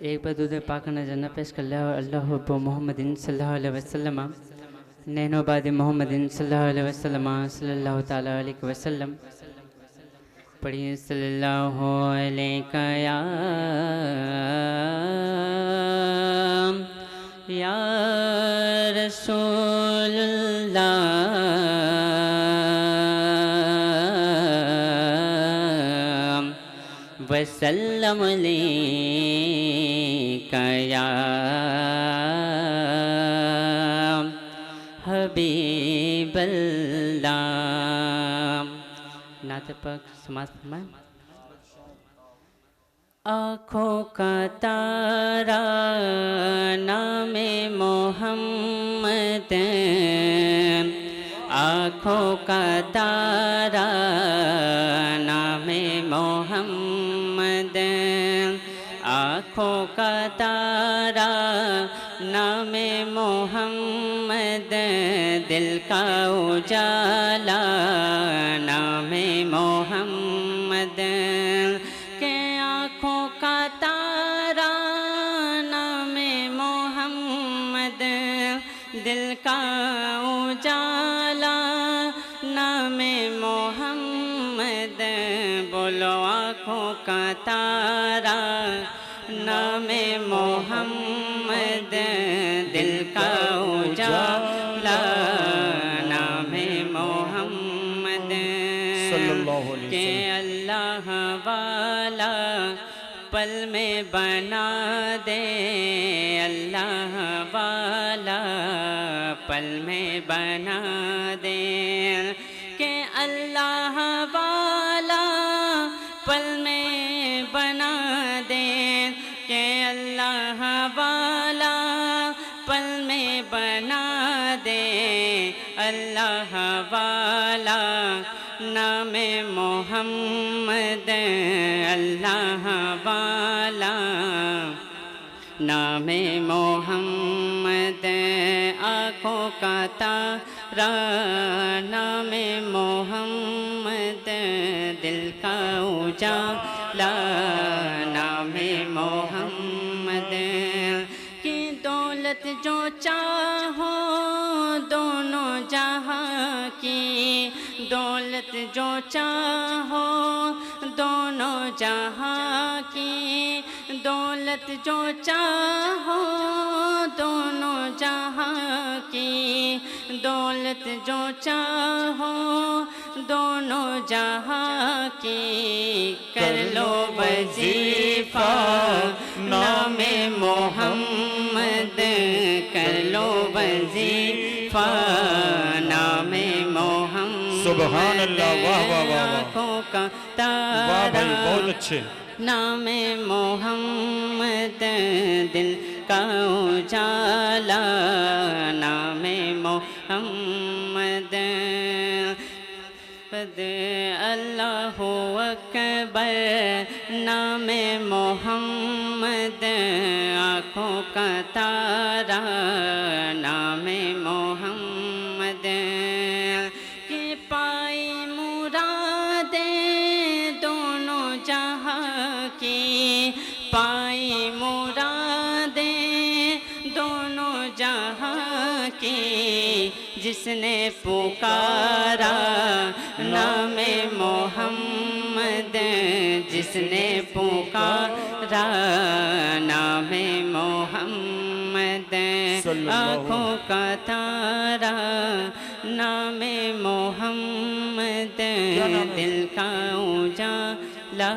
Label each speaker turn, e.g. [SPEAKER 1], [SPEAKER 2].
[SPEAKER 1] ایک بار درود پاک نذرانہ پیش کر لیا اللہ حب محمد صلی اللہ علیہ وسلم نحن بعد محمد صلی اللہ علیہ وسلم صلی اللہ تعالیٰ علیہ وسلم پڑھیے صلی اللہ علیہ یا رسول اللہ وسلم علیکہ یا حبیب اللہ۔ نعت پاک سماعت فرمائیں۔ آنکھوں کا تارا نام محمد، آنکھوں کا تارا نام محمد، آنکھوں کا تارا نام محمد، دل کا اجالا نام محمد، کہ آنکھوں کا تارا نام محمد، دل کا اجالا نام محمد، بولو آنکھوں کا تارا نام محمد، دل کا اجالا نام محمد، کہ اللہ والا پل میں بنا دے، اللہ والا پل میں بنا دے، کہ اللہ والا پل میں بنا دے، کہ اللہ والا پل میں بنا دے، اللہ والا نام محمد، اللہ والا نام محمد، آنکھوں کا تارا نام محمد، دل کا اجالا نام محمد، کہ دولت جو چاہو دونوں جہاں کی، دولت جو چاہو دونوں جہاں کی، دولت جو چاہو دونوں جہاں کی، دولت جو چاہو دونوں جہاں کی، کر لو وظیفہ نام محمد، کر لو وظیفہ نام محمد،
[SPEAKER 2] سبحان اللہ، واہ واہ واہ
[SPEAKER 1] آنکھوں کا
[SPEAKER 2] واہ بھائی، بہت اچھے
[SPEAKER 1] نام محمد، دل کا اجالا نام محمد، اللہ اکبر نام محمد، آنکھوں کا تارا نام محمد، کہ پائی مرادیں دونوں جہاں کی، پائی مرادیں دونوں جہاں کی، جس نے پکارا نام محمد، جس نے پکارا نام محمد، آنکھوں کا تارا نام محمد، دل کا اجالا